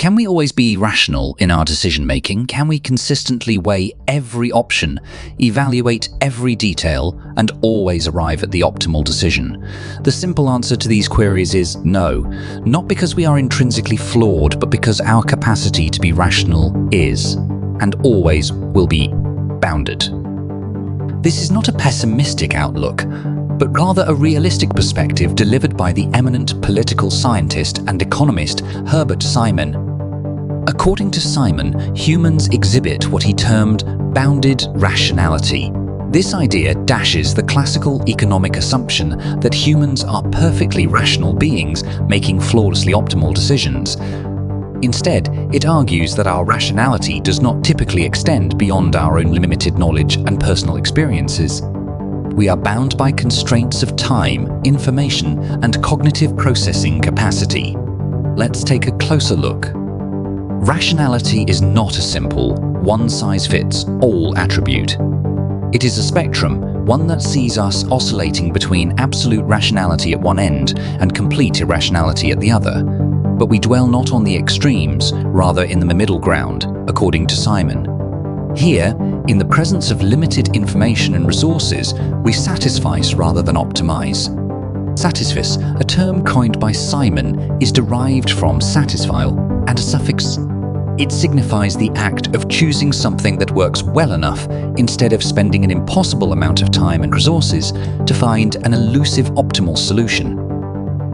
Can we always be rational in our decision-making? Can we consistently weigh every option, evaluate every detail, and always arrive at the optimal decision? The simple answer to these queries is no. Not because we are intrinsically flawed, but because our capacity to be rational is, and always will be, bounded. This is not a pessimistic outlook, but rather a realistic perspective delivered by the eminent political scientist and economist Herbert Simon. According to Simon, humans exhibit what he termed bounded rationality. This idea dashes the classical economic assumption that humans are perfectly rational beings making flawlessly optimal decisions. Instead, it argues that our rationality does not typically extend beyond our own limited knowledge and personal experiences. We are bound by constraints of time, information, and cognitive processing capacity. Let's take a closer look. Rationality is not a simple, one-size-fits-all attribute. It is a spectrum, one that sees us oscillating between absolute rationality at one end and complete irrationality at the other. But we dwell not on the extremes, rather in the middle ground, according to Simon. Here, in the presence of limited information and resources, we satisfice rather than optimize. Satisfice, a term coined by Simon, is derived from satisfile and a suffix. It signifies the act of choosing something that works well enough instead of spending an impossible amount of time and resources to find an elusive optimal solution.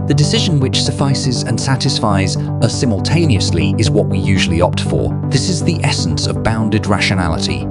The decision which suffices and satisfies us simultaneously is what we usually opt for. This is the essence of bounded rationality.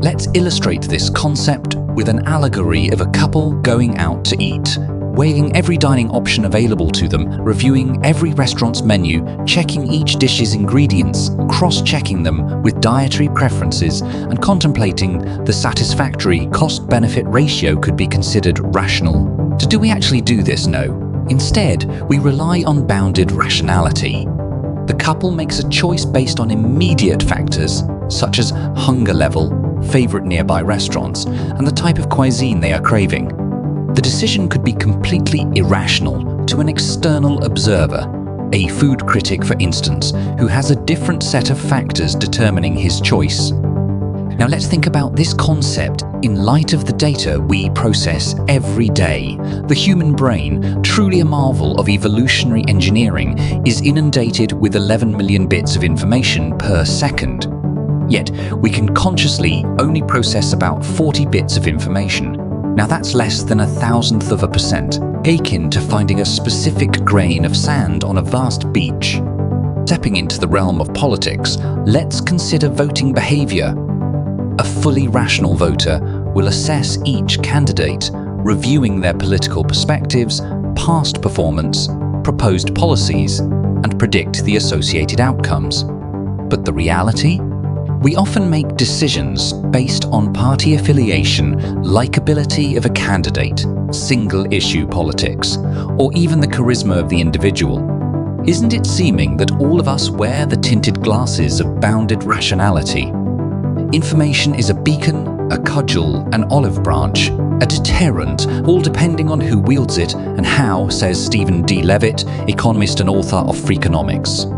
Let's illustrate this concept with an allegory of a couple going out to eat, weighing every dining option available to them, reviewing every restaurant's menu, checking each dish's ingredients, cross-checking them with dietary preferences, and contemplating the satisfactory cost-benefit ratio could be considered rational. Do we actually do this? No. Instead, we rely on bounded rationality. The couple makes a choice based on immediate factors, such as hunger level, favorite nearby restaurants, and the type of cuisine they are craving. The decision could be completely irrational to an external observer, a food critic for instance, who has a different set of factors determining his choice. Now let's think about this concept in light of the data we process every day. The human brain, truly a marvel of evolutionary engineering, is inundated with 11 million bits of information per second. Yet, we can consciously only process about 40 bits of information. Now that's less than 0.1%, akin to finding a specific grain of sand on a vast beach. Stepping into the realm of politics, let's consider voting behavior. A fully rational voter will assess each candidate, reviewing their political perspectives, past performance, proposed policies, and predict the associated outcomes. But the reality? We often make decisions based on party affiliation, likability of a candidate, single-issue politics, or even the charisma of the individual. Isn't it seeming that all of us wear the tinted glasses of bounded rationality? Information is a beacon, a cudgel, an olive branch, a deterrent, all depending on who wields it and how, says Stephen D. Levitt, economist and author of Freakonomics.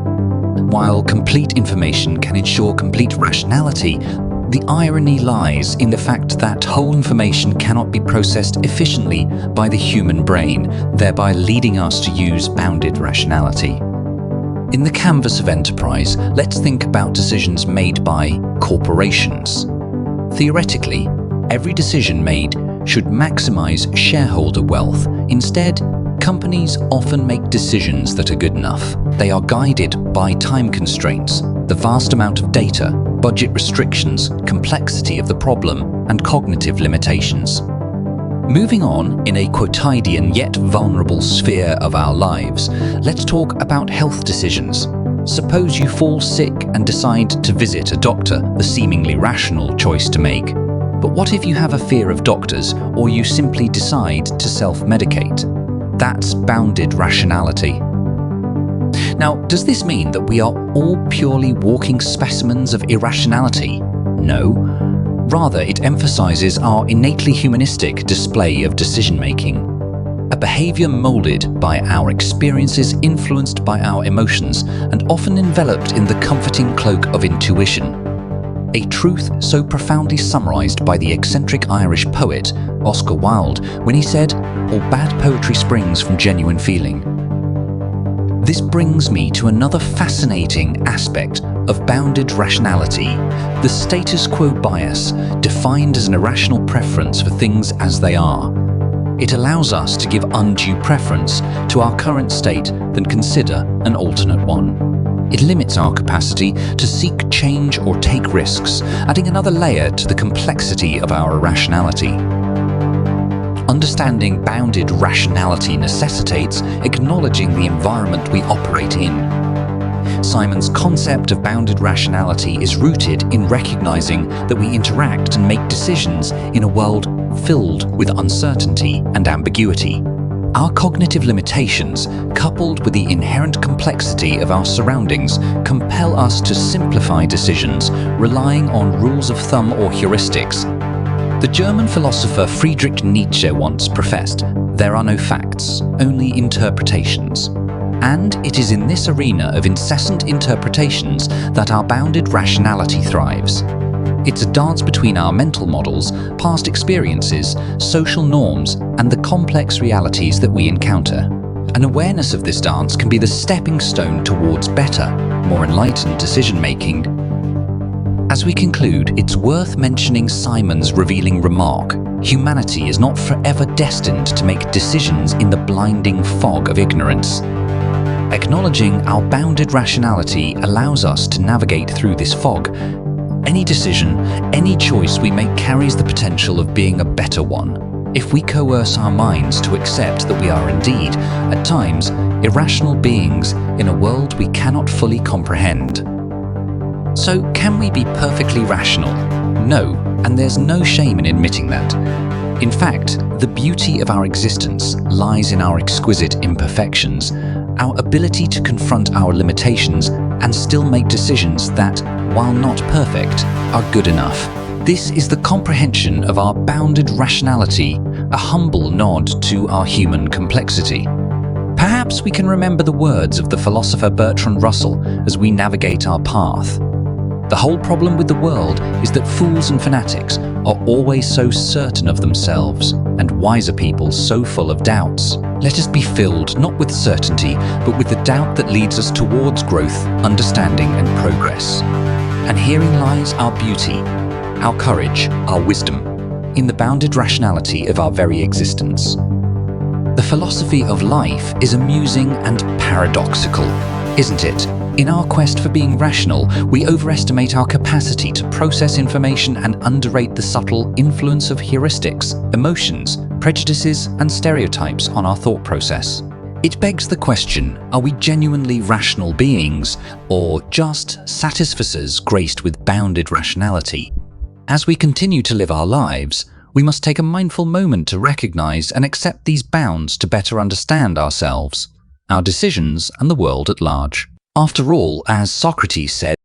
While complete information can ensure complete rationality, the irony lies in the fact that whole information cannot be processed efficiently by the human brain, thereby leading us to use bounded rationality. In the canvas of enterprise, let's think about decisions made by corporations. Theoretically, every decision made should maximize shareholder wealth. Instead, companies often make decisions that are good enough. They are guided by time constraints, the vast amount of data, budget restrictions, complexity of the problem, and cognitive limitations. Moving on in a quotidian yet vulnerable sphere of our lives, let's talk about health decisions. Suppose you fall sick and decide to visit a doctor, the seemingly rational choice to make. But what if you have a fear of doctors, or you simply decide to self-medicate? That's bounded rationality. Now, does this mean that we are all purely walking specimens of irrationality? No. Rather, it emphasizes our innately humanistic display of decision-making. a behavior molded by our experiences, influenced by our emotions, and often enveloped in the comforting cloak of intuition. A truth so profoundly summarized by the eccentric Irish poet Oscar Wilde when he said, "All bad poetry springs from genuine feeling." This brings me to another fascinating aspect of bounded rationality, the status quo bias, defined as an irrational preference for things as they are. It allows us to give undue preference to our current state than consider an alternate one. It limits our capacity to seek change or take risks, adding another layer to the complexity of our irrationality. Understanding bounded rationality necessitates acknowledging the environment we operate in. Simon's concept of bounded rationality is rooted in recognizing that we interact and make decisions in a world filled with uncertainty and ambiguity. Our cognitive limitations, coupled with the inherent complexity of our surroundings, compel us to simplify decisions, relying on rules of thumb or heuristics. The German philosopher Friedrich Nietzsche once professed, "There are no facts, only interpretations." And it is in this arena of incessant interpretations that our bounded rationality thrives. It's a dance between our mental models, past experiences, social norms, and the complex realities that we encounter. An awareness of this dance can be the stepping stone towards better, more enlightened decision-making. As we conclude, it's worth mentioning Simon's revealing remark: humanity is not forever destined to make decisions in the blinding fog of ignorance. Acknowledging our bounded rationality allows us to navigate through this fog. Any decision, any choice we make carries the potential of being a better one, if we coerce our minds to accept that we are indeed, at times, irrational beings in a world we cannot fully comprehend. So, can we be perfectly rational? No, and there's no shame in admitting that. In fact, the beauty of our existence lies in our exquisite imperfections, our ability to confront our limitations and still make decisions that, while not perfect, are good enough. This is the comprehension of our bounded rationality, a humble nod to our human complexity. Perhaps we can remember the words of the philosopher Bertrand Russell as we navigate our path. The whole problem with the world is that fools and fanatics are always so certain of themselves, and wiser people so full of doubts. Let us be filled not with certainty, but with the doubt that leads us towards growth, understanding, and progress. And herein lies our beauty, our courage, our wisdom, in the bounded rationality of our very existence. The philosophy of life is amusing and paradoxical, isn't it? In our quest for being rational, we overestimate our capacity to process information and underrate the subtle influence of heuristics, emotions, prejudices, and stereotypes on our thought process. It begs the question, are we genuinely rational beings, or just satisficers graced with bounded rationality? As we continue to live our lives, we must take a mindful moment to recognize and accept these bounds to better understand ourselves, our decisions, and the world at large. After all, as Socrates said,